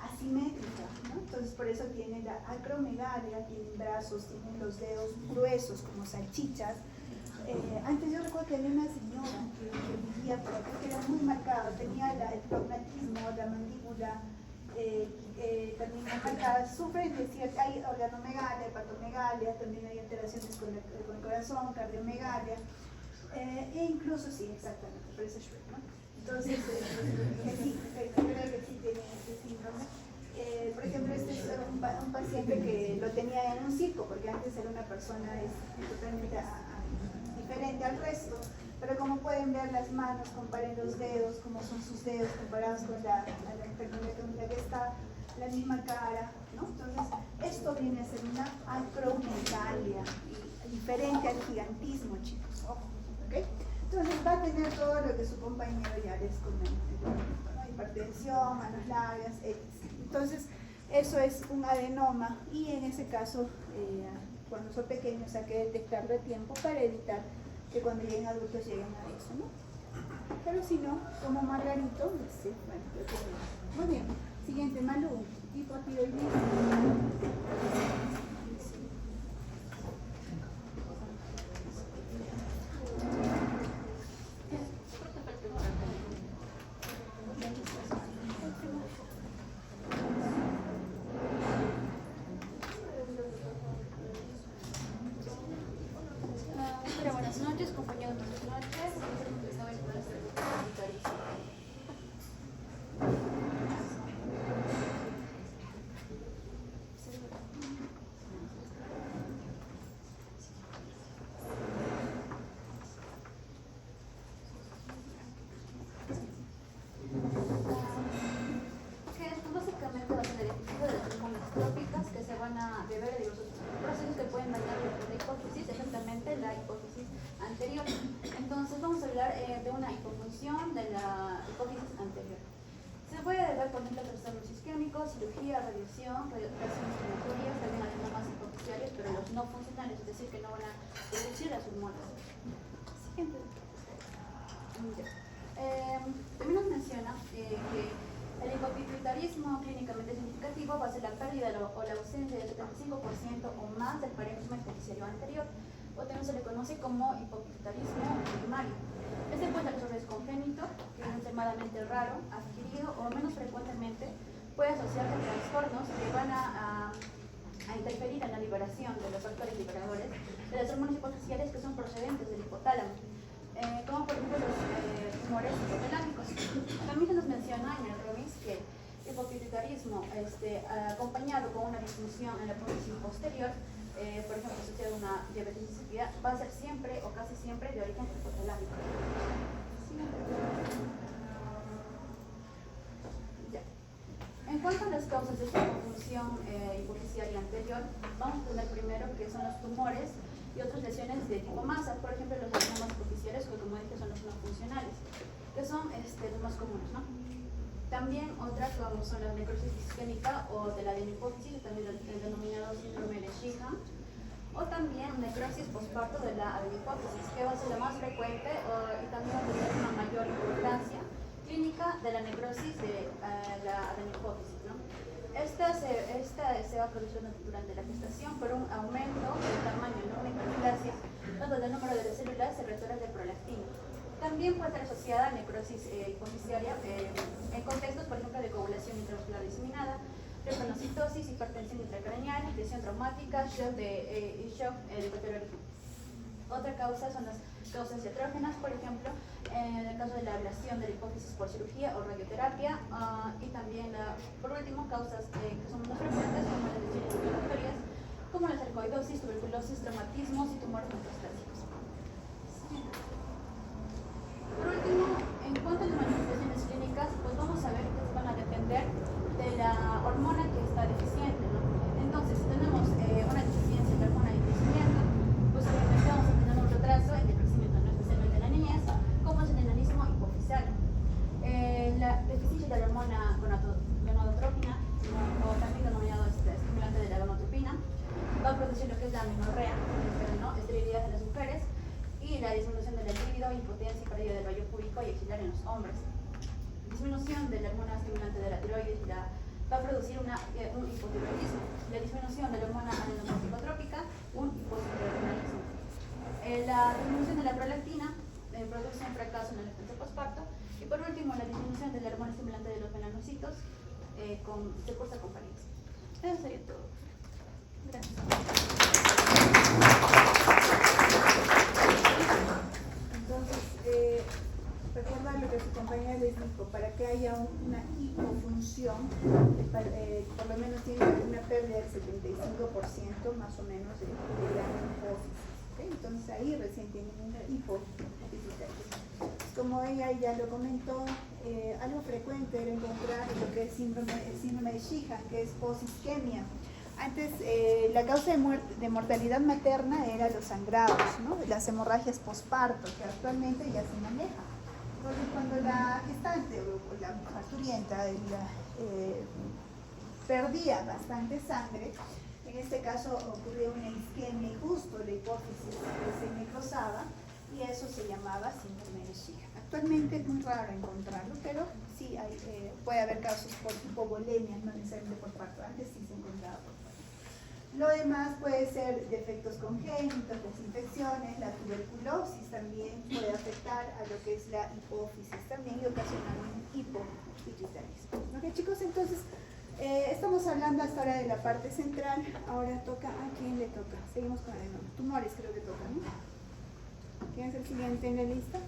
asimétrica, ¿no? Entonces por eso tiene la acromegalia, tienen brazos, tienen los dedos gruesos como salchichas. Antes yo recuerdo que había una señora que vivía por acá que era muy marcada, tenía el prognatismo, la mandíbula también muy marcada, sufren de cierta, hay organomegalia, hepatomegalia, también hay alteraciones con el corazón, cardiomegalia, e incluso sí, exactamente, por eso Shrek, ¿no? Entonces, sí, creo que sí tiene este síndrome. Por ejemplo, este es un paciente que lo tenía en un circo, porque antes era una persona totalmente diferente al resto, pero como pueden ver las manos, comparen los dedos, cómo son sus dedos comparados con la enfermedad que está, la misma cara, ¿no? Entonces, esto viene a ser una acromegalia, diferente al gigantismo, chicos, ojo, ¿ok? Entonces va a tener todo lo que su compañero ya les comentó, ¿no? Hipertensión, manos largas, etc. Entonces, eso es un adenoma y en ese caso, cuando son pequeños hay que detectarlo a tiempo para evitar que cuando lleguen adultos lleguen a eso, ¿no? Pero si no, como Margarito, sí, bueno, muy bien. Siguiente, Malú, hipotiroidismo. Buenas noches, compañeros. Buenas noches. ver, por ejemplo, trastornos isquémicos, cirugía, radiación, reacciones inflamatorias, también adenomas hipoficiales, pero los no funcionales, es decir, que no van a producir las hormonas. Siguiente. También nos menciona que el hipopituitarismo clínicamente significativo va a ser la pérdida o la ausencia del 75% o más del parénquima hipofisiario anterior, o también se le conoce como hipopituitarismo primario. Este puede ser congénito, que es extremadamente raro, adquirido o menos frecuentemente puede asociarse a trastornos que van a interferir en la liberación de los factores liberadores de las hormonas hipofisiales que son procedentes del hipotálamo, como por ejemplo los tumores hipotalámicos. También se nos menciona en el ROMIS que el hipopituitarismo acompañado con una disfunción en la hipófisis posterior, por ejemplo, asociado a una diabetes insípida, va a ser siempre o casi siempre de origen hipotalámico. Ya. En cuanto a las causas de esta confusión hipofisiaria anterior, vamos a tener primero que son los tumores y otras lesiones de tipo masa, por ejemplo los adenomas hipoficiales, que como dije son los no funcionales, que son los más comunes, ¿no? También otras como son la necrosis isquémica o de la adenopófisis, también el denominado síndrome de Sheehan, o también necrosis posparto de la adenopófisis, que va a ser la más frecuente y también va a tener una mayor importancia clínica de la necrosis de la adenopófisis, ¿no? Esta se va a producir durante la gestación por un aumento del tamaño, ¿no? Una hiperplasia, tanto del número de células secretoras de prolactina. También puede estar asociada a necrosis hipofisiaria en contextos, por ejemplo, de coagulación intravascular diseminada, repanocitosis, hipertensión intracraneal, lesión traumática, shock de cualquier origen. Otra causa son las causas diatrógenas, por ejemplo, en el caso de la ablación de la hipófisis por cirugía o radioterapia, y también, por último, causas que son más frecuentes, como las lesiones inflamatorias, como la sarcoidosis, tuberculosis, traumatismos y tumores metastásicos. Por último, en cuanto a las manifestaciones clínicas, pues vamos a ver que van a depender de la hormona que está deficiente, ¿no? Entonces, si tenemos una deficiencia de la hormona de crecimiento, pues obviamente vamos a tener un retraso en el crecimiento, ¿no? Especialmente en la niñez, como es el enanismo hipofisiario. La deficiencia de la hormona gonadotrópina, o también denominado estimulante de la gonadotropina, va a producir lo que es la amenorrea, ¿no? Esterilidad en las mujeres, y la disminución de la libido, impotencia y pérdida del vello púbico y axilar en los hombres. Disminución de la hormona estimulante de la tiroides va a producir un hipotiroidismo. La disminución de la hormona adenocorticotrópica, un hipotiroidismo. La disminución de la prolactina produce un fracaso en el lactancia posparto. Y por último, la disminución de la hormona estimulante de los melanocitos se cursa con palitos. Eso sería todo. Gracias. Entonces, recuerda lo que su compañera les dijo, para que haya una hipofunción, por lo menos tiene una pérdida del 75% más o menos de la hipófisis. ¿Okay? Entonces ahí recién tienen un hipopituitarismo. Como ella ya lo comentó, algo frecuente era encontrar lo que es síndrome de Sheehan, que es posisquemia. Antes, la causa de mortalidad materna era los sangrados, ¿no? Las hemorragias posparto, que actualmente ya se maneja. Entonces, cuando la gestante o la parturienta perdía bastante sangre, en este caso ocurría una isquemia y justo la hipófisis se necrosaba, y eso se llamaba síndrome de Sheehan. Actualmente es muy raro encontrarlo, pero sí puede haber casos por hipovolemia, no necesariamente por parto. Antes sí se encontraba por parto. Lo demás puede ser defectos congénitos, las infecciones, la tuberculosis también puede afectar a lo que es la hipófisis también y ocasionar un hipopituitarismo. ¿Ok, chicos? Entonces, estamos hablando hasta ahora de la parte central. Ahora toca, ¿a quién le toca? Seguimos con el tumores, creo que toca, ¿no? ¿Quién es el siguiente en la lista?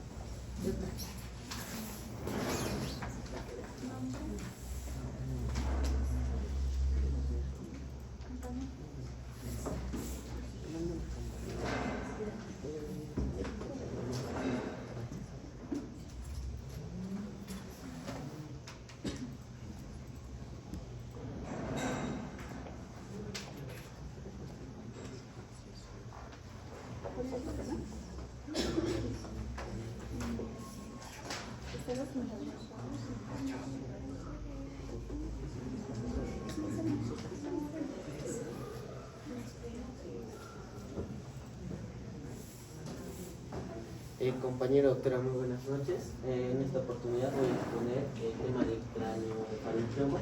Compañero, doctora, muy buenas noches. En esta oportunidad voy a exponer el tema del craneofaringioma.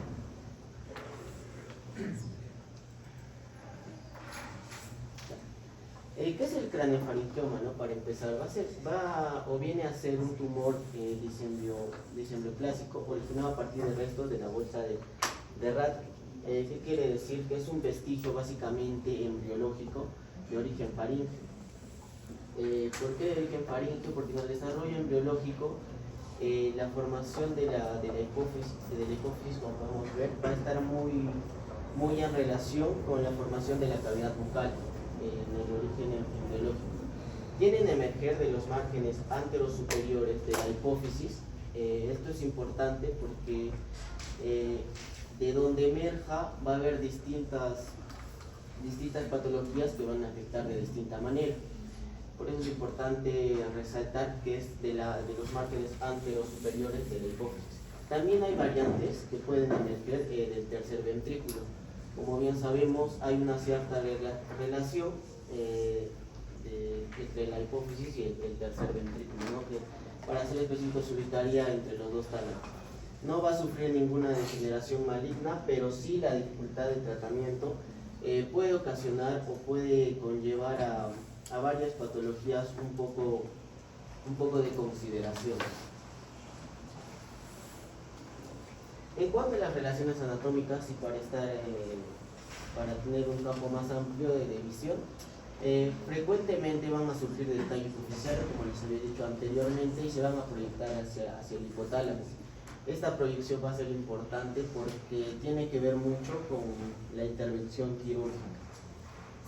¿Qué es el craneofaringioma? Para empezar, viene a ser un tumor disembleoplásico originado a partir de restos de la bolsa de Rattke. ¿Qué quiere decir? Que es un vestigio básicamente embriológico de origen faríngeo. ¿Por qué de origen faríngeo? Porque en el desarrollo embriológico la formación de la hipófisis, como podemos ver, va a estar muy en relación con la formación de la cavidad bucal en el origen embriológico. Tienen a emerger de los márgenes anterosuperiores de la hipófisis. Esto es importante porque de donde emerja va a haber distintas patologías que van a afectar de distinta manera. Por eso es importante resaltar que es de los márgenes anterosuperiores de la hipófisis. También hay variantes que pueden emerger del tercer ventrículo. Como bien sabemos, hay una cierta relación entre la hipófisis y el tercer ventrículo, que para ser específico se ubicaría entre los dos tálamos. No va a sufrir ninguna degeneración maligna, pero sí la dificultad de tratamiento puede ocasionar o puede conllevar a varias patologías un poco de consideración. En cuanto a las relaciones anatómicas y para tener un campo más amplio de visión, frecuentemente van a surgir detalles superficiales, como les había dicho anteriormente, y se van a proyectar hacia el hipotálamo. Esta proyección va a ser importante porque tiene que ver mucho con la intervención quirúrgica.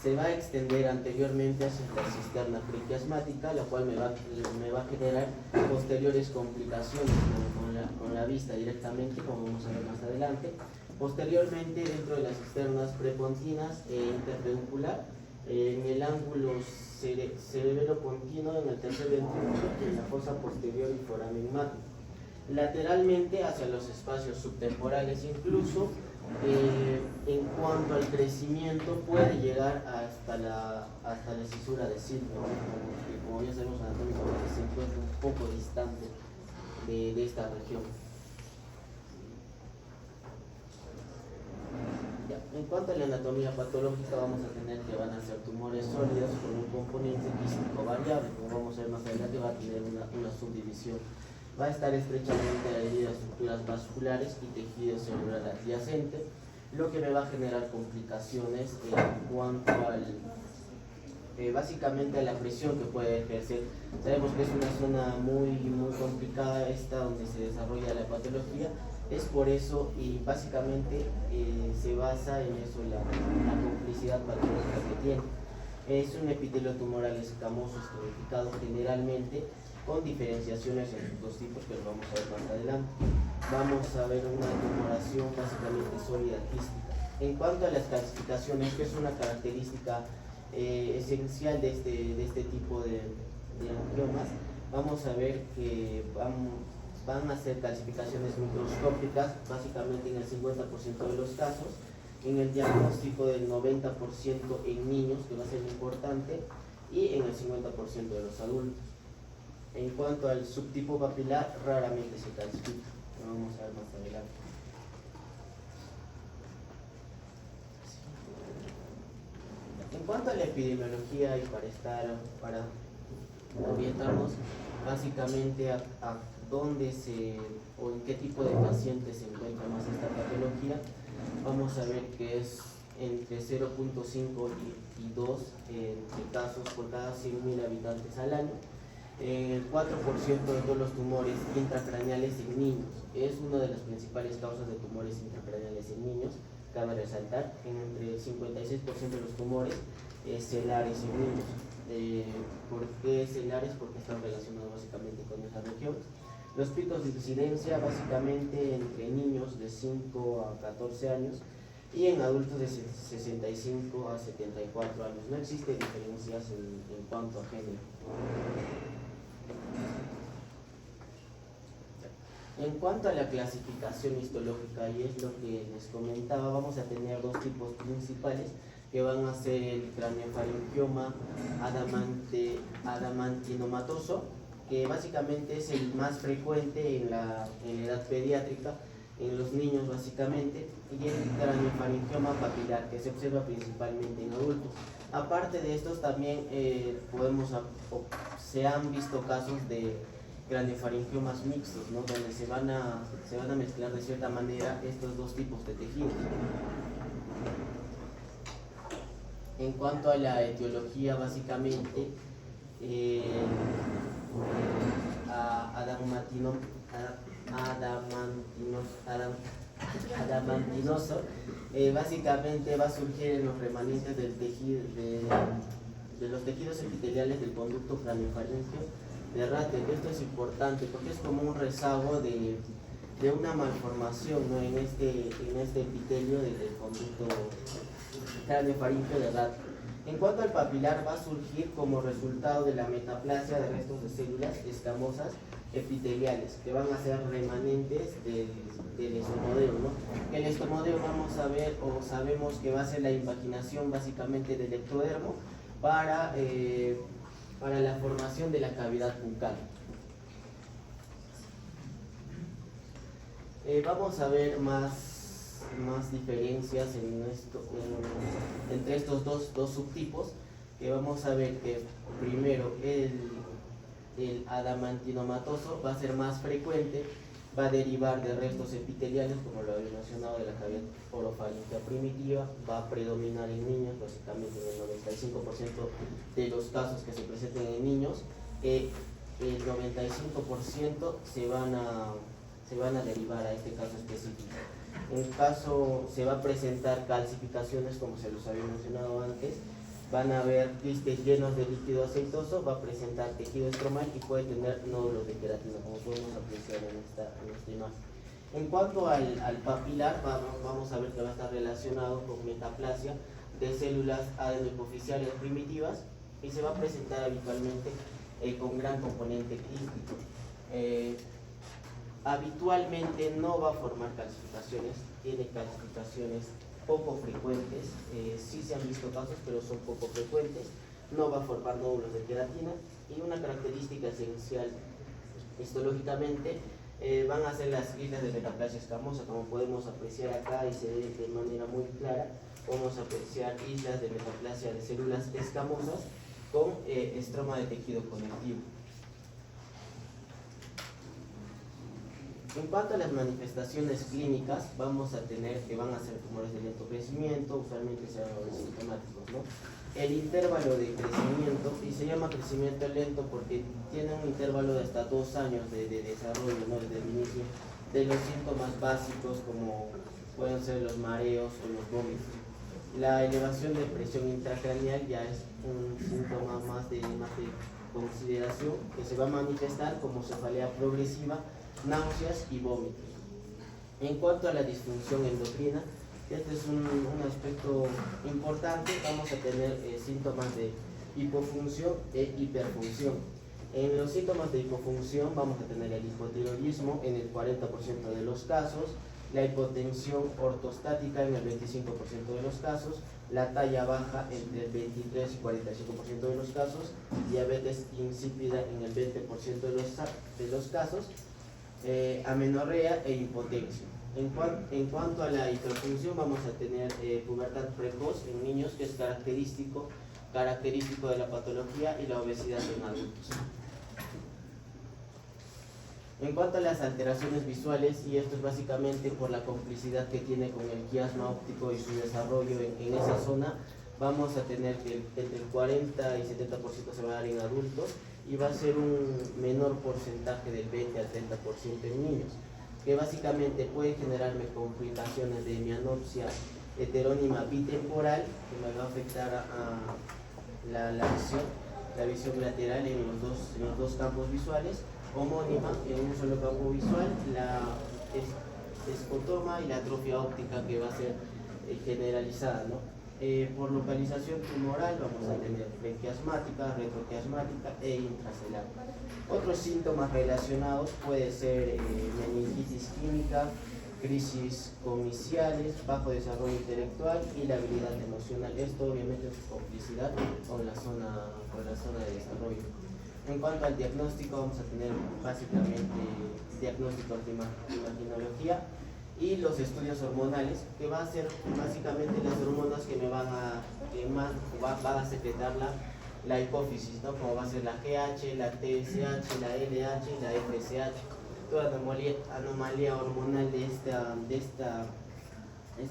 Se va a extender anteriormente hacia la cisterna prequiasmática, la cual me va a generar posteriores complicaciones con la vista directamente, como vamos a ver más adelante. Posteriormente, dentro de las cisternas prepontinas e interpeduncular, en el ángulo cerebelo-pontino, en el tercer ventrículo, en la fosa posterior y foramen. Lateralmente hacia los espacios subtemporales, incluso en cuanto al crecimiento puede llegar hasta la cisura de Silvio, que como ya sabemos anatómicamente se encuentra un poco distante de esta región. En cuanto a la anatomía patológica, vamos a tener que van a ser tumores sólidos con un componente quístico variable, como vamos a ver más adelante va a tener una subdivisión. Va a estar estrechamente adherida a estructuras vasculares y tejido cerebral adyacente, lo que me va a generar complicaciones en cuanto básicamente a la presión que puede ejercer. Sabemos que es una zona muy complicada esta donde se desarrolla la patología. Es por eso y básicamente se basa en eso la complicidad patológica que tiene. Es un epitelio tumoral escamoso estratificado generalmente, con diferenciaciones en sus dos tipos que lo vamos a ver más adelante. Vamos a ver una tumoración básicamente sólida quística. En cuanto a las calcificaciones, que es una característica esencial de este tipo de angiomas, vamos a ver que van a ser calcificaciones microscópicas, básicamente en el 50% de los casos, en el diagnóstico del 90% en niños, que va a ser importante, y en el 50% de los adultos. En cuanto al subtipo papilar, raramente se calcifica. Lo vamos a ver más adelante. En cuanto a la epidemiología y para orientarnos básicamente a dónde o en qué tipo de pacientes se encuentra más esta patología, vamos a ver que es entre 0.5 y 2 casos por cada 100.000 habitantes al año. El 4% de todos los tumores intracraneales en niños es una de las principales causas de tumores intracraneales en niños. Cabe resaltar que entre el 56% de los tumores celares en niños. ¿Por qué celares? Porque están relacionados básicamente con esa región. Los picos de incidencia básicamente entre niños de 5 a 14 años y en adultos de 65 a 74 años. No existen diferencias en cuanto a género. En cuanto a la clasificación histológica, y es lo que les comentaba, vamos a tener dos tipos principales que van a ser el craniofaringioma adamantinomatoso, que básicamente es el más frecuente en la edad pediátrica, en los niños básicamente, y el craniofaringioma papilar, que se observa principalmente en adultos. Aparte de estos también se han visto casos de craniofaringiomas mixtos, ¿no? Donde se van a mezclar de cierta manera estos dos tipos de tejidos. En cuanto a la etiología, básicamente, adamantinoso básicamente va a surgir en los remanentes del tejido, de los tejidos epiteliales del conducto craniofaríngeo de Ratter. Esto es importante porque es como un rezago de una malformación, ¿no? en este epitelio del conducto craniofaríngeo de Ratter. En cuanto al papilar, va a surgir como resultado de la metaplasia de restos de células escamosas epiteliales, que van a ser remanentes del estomodeo, ¿no? El estomodeo vamos a ver, o sabemos que va a ser la invaginación básicamente del ectodermo para la formación de la cavidad bucal. Vamos a ver más diferencias entre estos dos subtipos, que vamos a ver que primero el adamantinomatoso va a ser más frecuente, va a derivar de restos epiteliales, como lo había mencionado, de la cavidad orofaríngea primitiva, va a predominar en niños, básicamente en el 95% de los casos que se presenten en niños, el 95% se van a derivar a este caso específico. En caso se va a presentar calcificaciones, como se los había mencionado antes, van a haber quistes llenos de líquido aceitoso, va a presentar tejido estromal y puede tener nódulos de queratina, como podemos apreciar en esta imagen. En cuanto al papilar, vamos a ver que va a estar relacionado con metaplasia de células adenohipoficiales primitivas y se va a presentar habitualmente con gran componente quístico. Habitualmente no va a formar calcificaciones, tiene calcificaciones poco frecuentes, sí se han visto casos, pero son poco frecuentes, no va a formar nódulos de queratina, y una característica esencial histológicamente van a ser las islas de metaplasia escamosa, como podemos apreciar acá y se ve de manera muy clara. Vamos a apreciar islas de metaplasia de células escamosas con estroma de tejido conectivo. En cuanto a las manifestaciones clínicas, vamos a tener que van a ser tumores de lento crecimiento, usualmente serán los sintomáticos, ¿no? El intervalo de crecimiento, y se llama crecimiento lento porque tiene un intervalo de hasta 2 años de desarrollo, ¿no? Desde el inicio de los síntomas básicos, como pueden ser los mareos o los vómitos. La elevación de presión intracraneal ya es un síntoma más de consideración, que se va a manifestar como cefalea progresiva, náuseas y vómitos. En cuanto a la disfunción endocrina, este es un aspecto importante. Vamos a tener síntomas de hipofunción e hiperfunción. En los síntomas de hipofunción vamos a tener el hipotiroidismo en el 40% de los casos, la hipotensión ortostática en el 25% de los casos, la talla baja entre el 23 y 45% de los casos, diabetes insípida en el 20% de los casos, amenorrea e impotencia. En cuanto a la hiperfunción, vamos a tener pubertad precoz en niños, que es característico de la patología, y la obesidad en adultos. En cuanto a las alteraciones visuales, y esto es básicamente por la complicidad que tiene con el quiasma óptico y su desarrollo en esa zona, vamos a tener que entre el 40 y 70% se va a dar en adultos, y va a ser un menor porcentaje del 20 al 30% en niños, que básicamente puede generarme complicaciones de mianopsia heterónima bitemporal, que me va a afectar a la visión lateral en los dos campos visuales, homónima en un solo campo visual, la escotoma y la atrofia óptica, que va a ser generalizada, ¿no? Por localización tumoral vamos a tener prequiasmática, retroquiasmática e intracelular. Otros síntomas relacionados puede ser meningitis meningitis química, crisis comiciales, bajo desarrollo intelectual y la habilidad emocional. Esto obviamente es complicidad con la zona de desarrollo. En cuanto al diagnóstico, vamos a tener básicamente diagnósticos de imaginología y los estudios hormonales, que va a ser básicamente las hormonas que van a secretar la hipófisis, ¿no? Como va a ser la GH, la TSH, la LH y la FSH. Toda anomalía hormonal de esta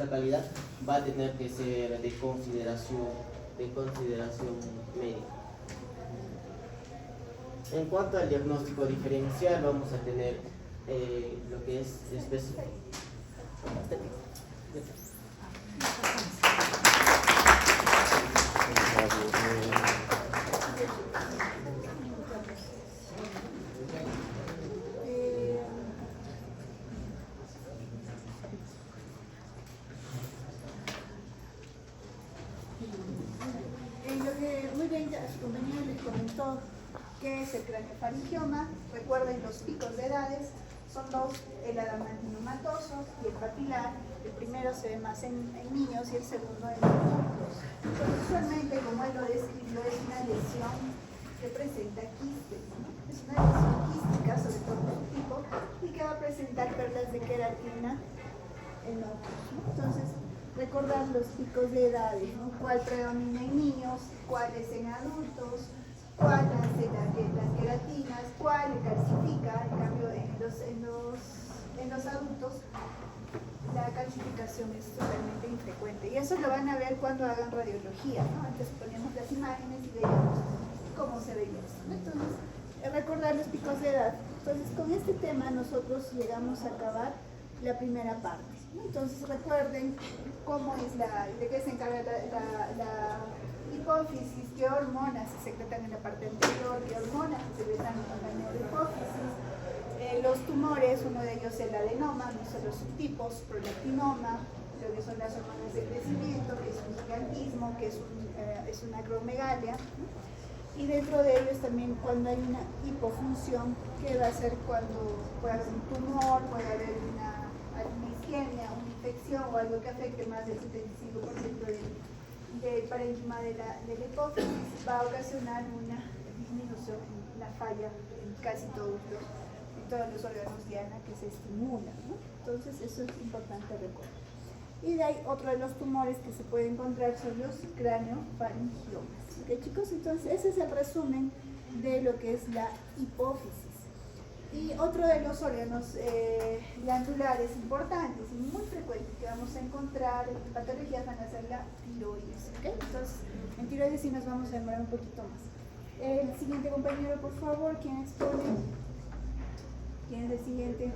calidad va a tener que ser de consideración médica. En cuanto al diagnóstico diferencial, vamos a tener lo que es específico. Muy bien, ya su compañero les comentó qué es el craneofaringioma. Recuerden los picos de edades, son dos, el adamantinomatoso y el papilar. El primero se ve más en niños y el segundo en adultos. Entonces, usualmente, como él lo describió, es una lesión que presenta quistes, ¿no? Es una lesión quística, sobre todo de un tipo, y que va a presentar perlas de queratina en otros, ¿no? Entonces, recordar los picos de edades, ¿no? Cuál predomina en niños, cuál es en adultos, cuál hace las queratinas, cuál calcifica. En cambio, en los adultos la calcificación es totalmente infrecuente. Y eso lo van a ver cuando hagan radiología, ¿no? Antes poníamos las imágenes y veíamos cómo se veía eso, ¿no? Entonces, recordar los picos de edad. Entonces, con este tema nosotros llegamos a acabar la primera parte, ¿no? Entonces, recuerden cómo es de qué se encarga la hipófisis, qué hormonas se secretan en la parte anterior, qué hormonas se secretan en la hipófisis. Los tumores, uno de ellos es el adenoma, no son los subtipos, prolactinoma, lo que son las hormonas de crecimiento, que es un gigantismo, que es una acromegalia, ¿no? Y dentro de ellos también cuando hay una hipofunción, que va a ser cuando puede haber un tumor, puede haber alguna isquemia, una infección o algo que afecte más del 75% del parénquima de la hipófisis, va a ocasionar una disminución en la falla en casi todos los órganos diana que se estimulan, ¿no? Entonces eso es importante recordar. Y de ahí otro de los tumores que se puede encontrar son los craneofaringiomas. ¿Ok, chicos? Entonces ese es el resumen de lo que es la hipófisis. Y otro de los órganos glandulares importantes y muy frecuentes que vamos a encontrar en patologías van a ser la tiroides. ¿Okay? Entonces, en tiroides sí nos vamos a demorar un poquito más. El siguiente compañero, por favor, ¿quién expone? ¿Quién es el siguiente?